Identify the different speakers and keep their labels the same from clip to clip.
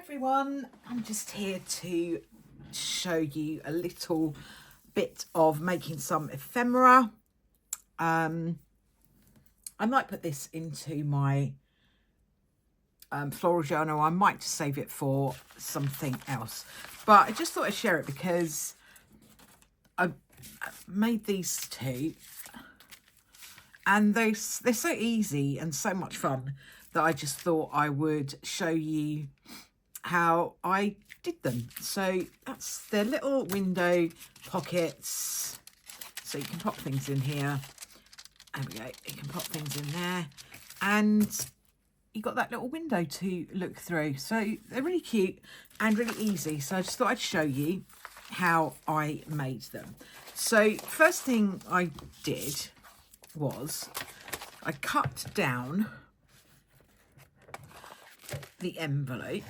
Speaker 1: everyone, I'm just here to show you a little bit of making some ephemera. I might put this into my floral journal. I might just save it for something else, but I just thought I'd share it because I made these two and they're so easy and so much fun that I just thought I would show you how I did them. So that's their little window pockets, so you can pop things in here. There we go, you can pop things in there and you got that little window to look through. So they're really cute and really easy, so I just thought I'd show you how I made them. So first thing I did was I cut down the envelope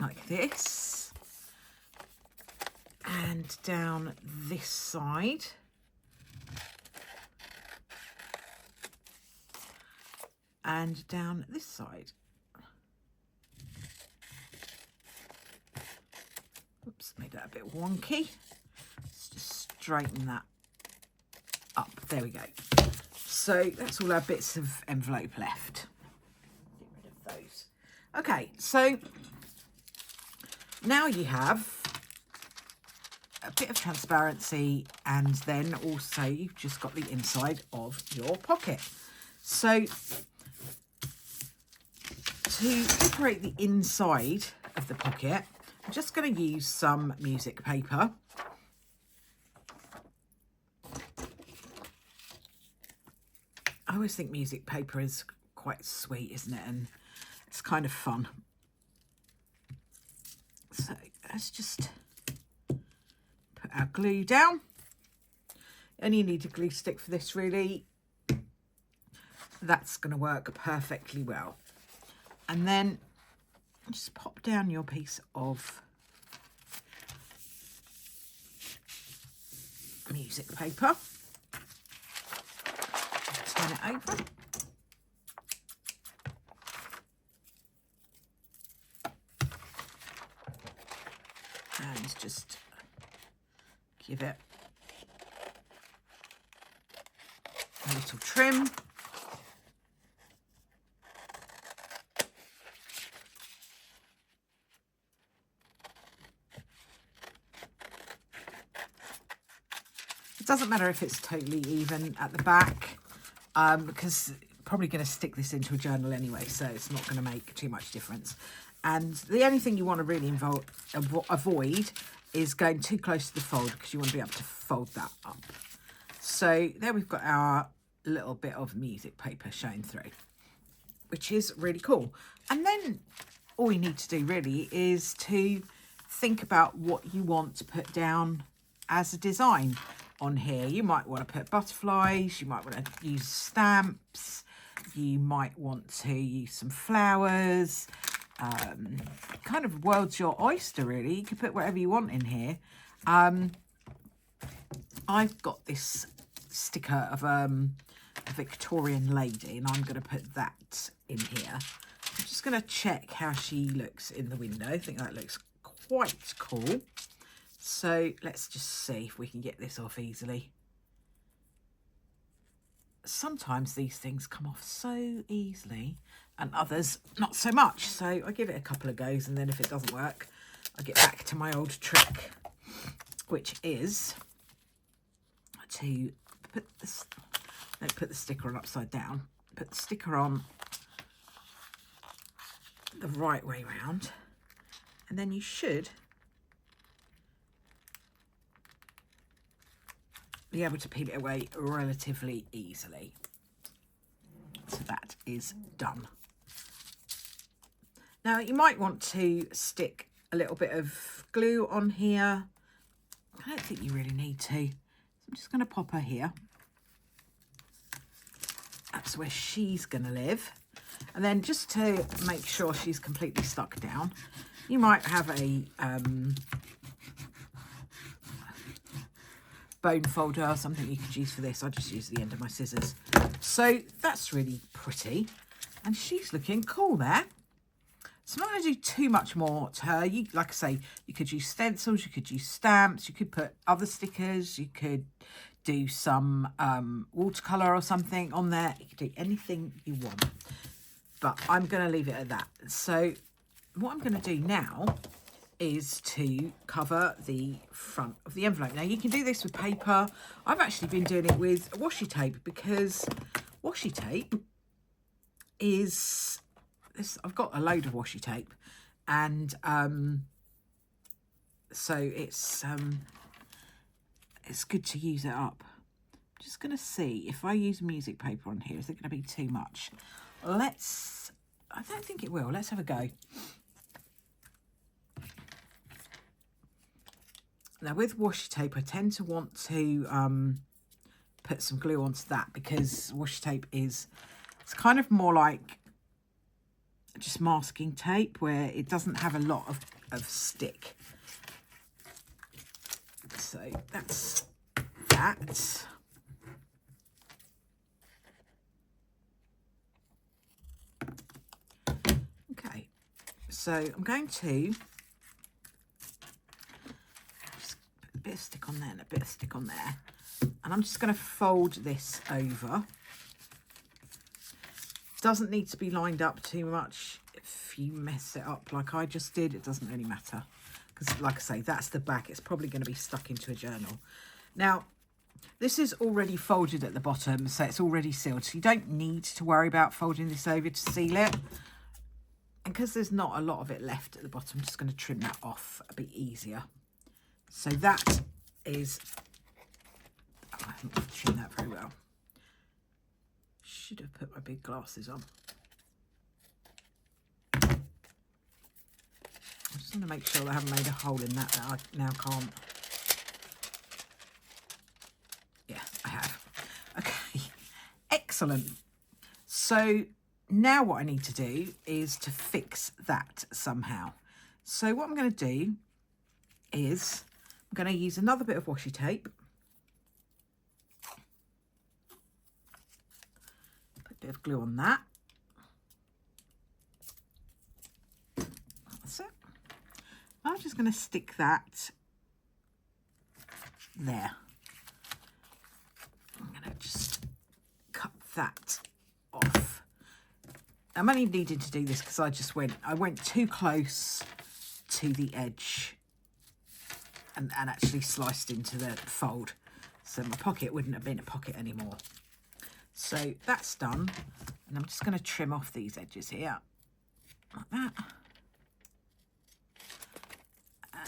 Speaker 1: like this, and down this side, and down this side. Oops, made that a bit wonky. Let's just straighten that up. There we go. So that's all our bits of envelope left. Get rid of those. Okay, so now you have a bit of transparency, and then also you've just got the inside of your pocket. So to decorate the inside of the pocket, I'm just going to use some music paper. I always think music paper is quite sweet, isn't it? And it's kind of fun. So let's just put our glue down. And you need a glue stick for this, really. That's going to work perfectly well. And then just pop down your piece of music paper. Turn it over. And just give it a little trim. It doesn't matter if it's totally even at the back, because probably going to stick this into a journal anyway, so it's not going to make too much difference. And the only thing you want to really avoid is going too close to the fold, because you want to be able to fold that up. So there we've got our little bit of music paper showing through, which is really cool. And then all you need to do really is to think about what you want to put down as a design on here. You might want to put butterflies, you might want to use stamps, you might want to use some flowers. Kind of world's your oyster, really. You can put whatever you want in here. I've got this sticker of a Victorian lady, and I'm going to put that in here. I'm just going to check how she looks in the window. I think that looks quite cool. So let's just see if we can get this off easily. Sometimes these things come off so easily and others not so much. So I give it a couple of goes, and then if it doesn't work, I get back to my old trick, which is to put this, don't put the sticker on upside down, put the sticker on the right way round, and then you should be able to peel it away relatively easily. So that is done. Now you might want to stick a little bit of glue on here. I don't think you really need to. So I'm just going to pop her here. That's where she's going to live. And then just to make sure she's completely stuck down, you might have a bone folder or something you could use for this. I just use the end of my scissors. So that's really pretty. And she's looking cool there. So I'm not going to do too much more to her. You, like I say, you could use stencils, you could use stamps, you could put other stickers, you could do some watercolour or something on there. You could do anything you want. But I'm going to leave it at that. So what I'm going to do now is to cover the front of the envelope. Now you can do this with paper. I've actually been doing it with washi tape because washi tape is this. I've got a load of washi tape, and so it's good to use it up. I'm just going to see if I use music paper on here, is it going to be too much? I don't think it will. Let's have a go. Now with washi tape, I tend to want to put some glue onto that because washi tape it's kind of more like just masking tape where it doesn't have a lot of stick. So that's that. Okay, so I'm going to just put a bit of stick on there and a bit of stick on there. And I'm just going to fold this over. Doesn't need to be lined up too much. If you mess it up like I just did, it doesn't really matter. Because like I say, that's the back. It's probably going to be stuck into a journal. Now, this is already folded at the bottom, so it's already sealed. So you don't need to worry about folding this over to seal it. And because there's not a lot of it left at the bottom, I'm just going to trim that off a bit easier. So that is... Oh, I haven't trimmed that very well. Should have put my big glasses on. I just want to make sure that I haven't made a hole in that I now can't. Yeah, I have. Okay, excellent. So now what I need to do is to fix that somehow. So what I'm going to do is I'm going to use another bit of washi tape. Put a bit of glue on that. That's it. I'm just going to stick that there. I'm going to just cut that off. I'm only needing to do this because I went too close to the edge and actually sliced into the fold. So my pocket wouldn't have been a pocket anymore. So that's done. And I'm just going to trim off these edges here like that.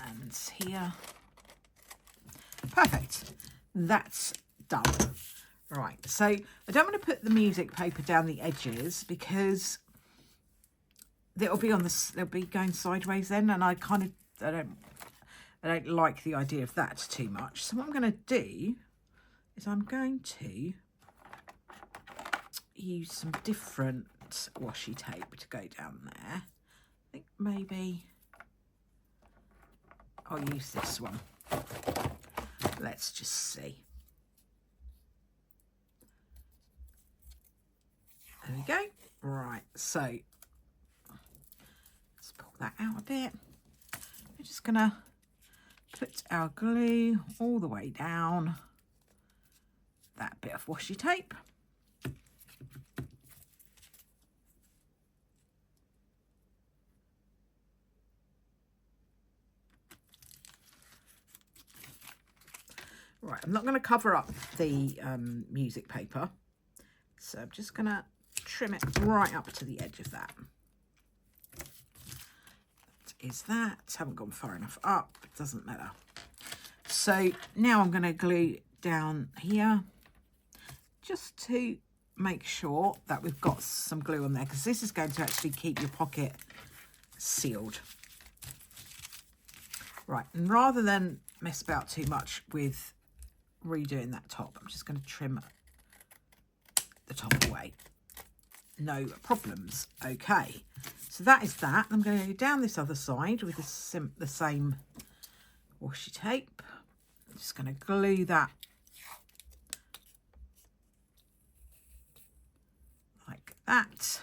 Speaker 1: And here. Perfect. That's done. Right, so I don't want to put the music paper down the edges because they'll be going sideways then, and I don't like the idea of that too much. So what I'm going to do is I'm going to use some different washi tape to go down there. I think maybe I'll use this one. Let's just see. There we go. Right, so let's pull that out a bit. We're just going to put our glue all the way down that bit of washi tape. Right, I'm not going to cover up the music paper, so I'm just going to trim it right up to the edge of that. That is that. Haven't gone far enough up, it doesn't matter. So now I'm going to glue down here just to make sure that we've got some glue on there, because this is going to actually keep your pocket sealed. Right, and rather than mess about too much with redoing that top, I'm just going to trim the top away. No problems. Okay, so that is that. I'm going to go down this other side with the same washi tape. I'm just going to glue that like that.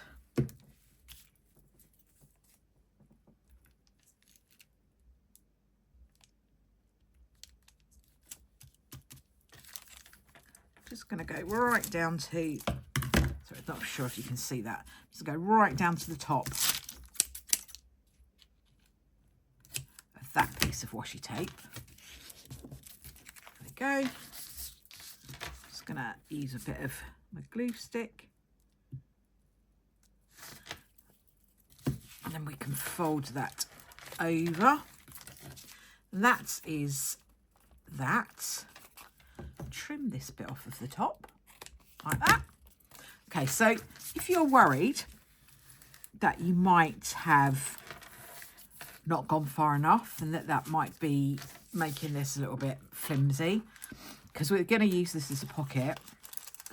Speaker 1: going to go right down to, sorry, I'm not sure if you can see that. Just go right down to the top of that piece of washi tape. There we go. Just going to use a bit of my glue stick. And then we can fold that over. That is that. Trim this bit off of the top like that. Okay, so if you're worried that you might have not gone far enough and that might be making this a little bit flimsy, because we're going to use this as a pocket,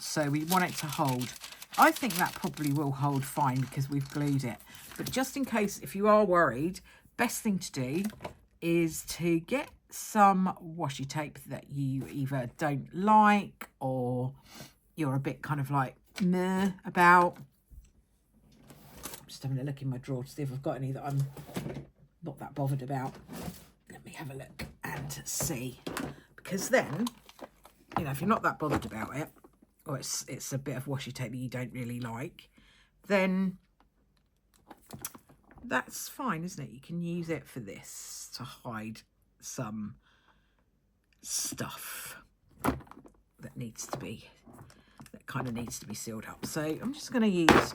Speaker 1: so we want it to hold. I think that probably will hold fine because we've glued it. But just in case, if you are worried, best thing to do is to get some washi tape that you either don't like or you're a bit kind of like meh about. I'm just having a look in my drawer to see if I've got any that I'm not that bothered about. Let me have a look and see, because then, you know, if you're not that bothered about it, or it's a bit of washi tape that you don't really like, then that's fine, isn't it? You can use it for this to hide some stuff that needs to be, that kind of needs to be sealed up. So I'm just going to use,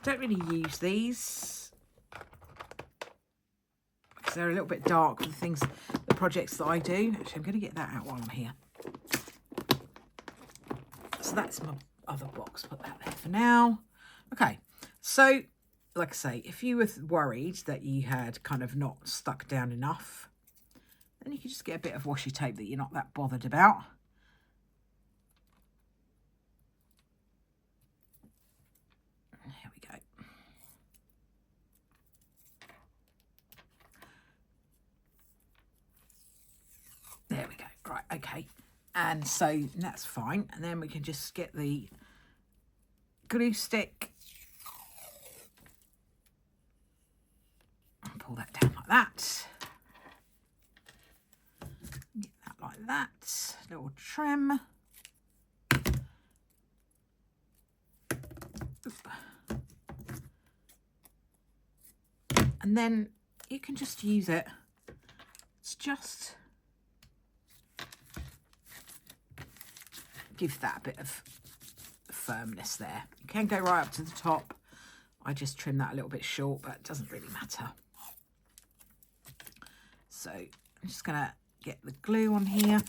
Speaker 1: don't really use these because they're a little bit dark for the things, the projects that I do. Actually, I'm going to get that out while I'm here. So that's my other box, put that there for now. Okay, so like I say, if you were worried that you had kind of not stuck down enough, then you can just get a bit of washi tape that you're not that bothered about. Here we go. There we go. Right, okay. And so that's fine. And then we can just get the glue stick. Pull that down like that. Get that like that. Little trim. And then you can just use it. It's just give that a bit of firmness there. You can go right up to the top. I just trim that a little bit short, but it doesn't really matter. So I'm just going to get the glue on here.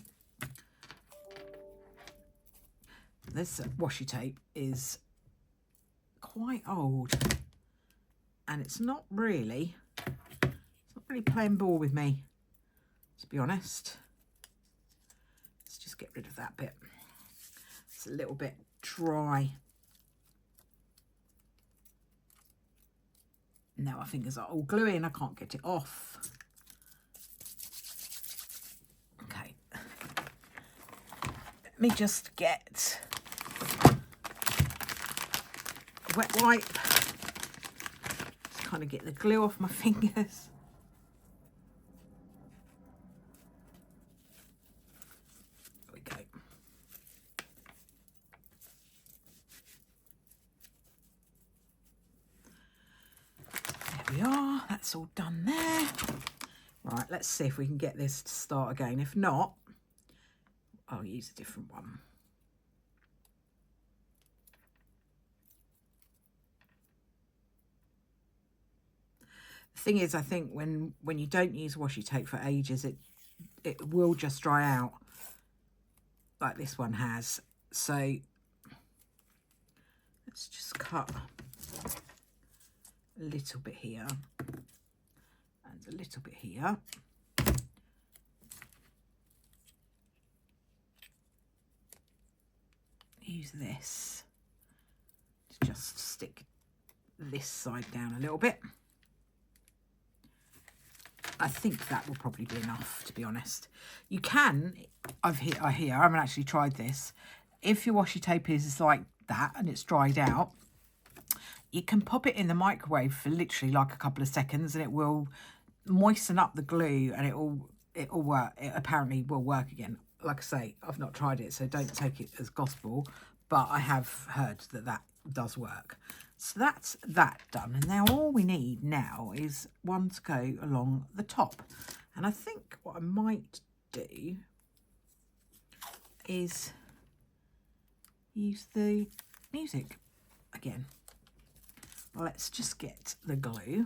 Speaker 1: This washi tape is quite old, and it's not really playing ball with me, to be honest. Let's just get rid of that bit. It's a little bit dry. Now my fingers are all gluey and I can't get it off. Okay. Let me just get a wet wipe. Just kind of get the glue off my fingers. There we go. There we are. That's all done there. Right, let's see if we can get this to start again. If not, I'll use a different one. The thing is, I think when you don't use washi tape for ages, it will just dry out like this one has. So let's just cut a little bit here and a little bit here. Use this to just stick this side down a little bit. I think that will probably be enough, to be honest. You can, I haven't actually tried this. If your washi tape is like that and it's dried out, you can pop it in the microwave for literally like a couple of seconds and it will moisten up the glue and it will work. It apparently will work again. like I say, I've not tried it, so don't take it as gospel, but I have heard that that does work. So that's that done. And now all we need now is one to go along the top. And I think what I might do is use the music again. Let's just get the glue.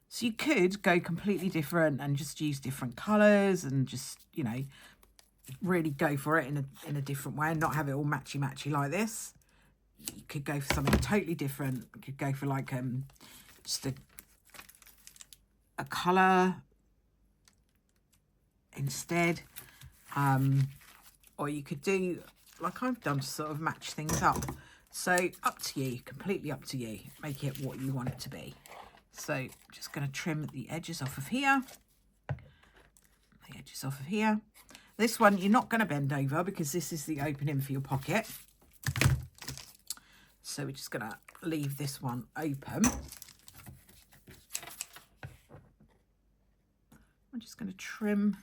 Speaker 1: So you could go completely different and just use different colours and just, you know, really go for it in a different way and not have it all matchy like this. You could go for something totally different. You could go for like just a colour instead, or you could do like I've done to sort of match things up. So up to you, completely up to you. Make it what you want it to be. So I'm just going to trim the edges off of here. The edges off of here. This one you're not going to bend over because this is the opening for your pocket. So we're just going to leave this one open. I'm just going to trim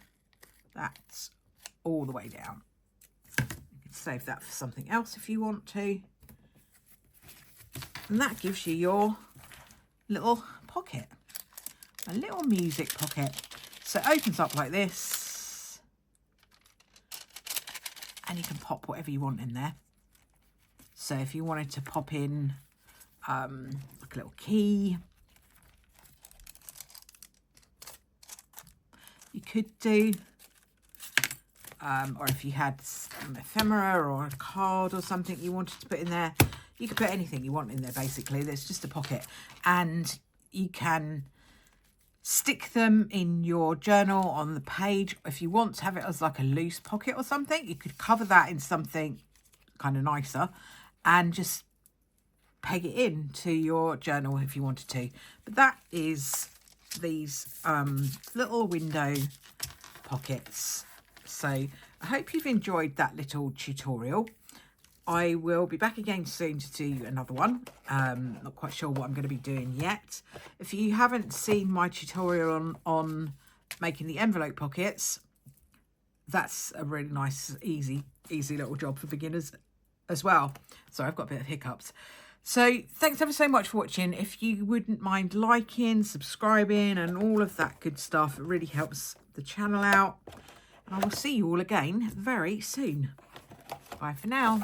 Speaker 1: that all the way down. You can save that for something else if you want to. And that gives you your little pocket, a little music pocket. So it opens up like this. And you can pop whatever you want in there. So if you wanted to pop in like a little key, you could do, or if you had some ephemera or a card or something you wanted to put in there, you could put anything you want in there basically. There's just a pocket, and you can stick them in your journal on the page. If you want to have it as like a loose pocket or something, you could cover that in something kind of nicer and just peg it in to your journal if you wanted to. But that is these little window pockets. So I hope you've enjoyed that little tutorial. I will be back again soon to do another one. Not quite sure what I'm going to be doing yet. If you haven't seen my tutorial on making the envelope pockets, that's a really nice, easy little job for beginners as well. Sorry, I've got a bit of hiccups. So thanks ever so much for watching. If you wouldn't mind liking, subscribing and all of that good stuff, it really helps the channel out. And I will see you all again very soon. Bye for now.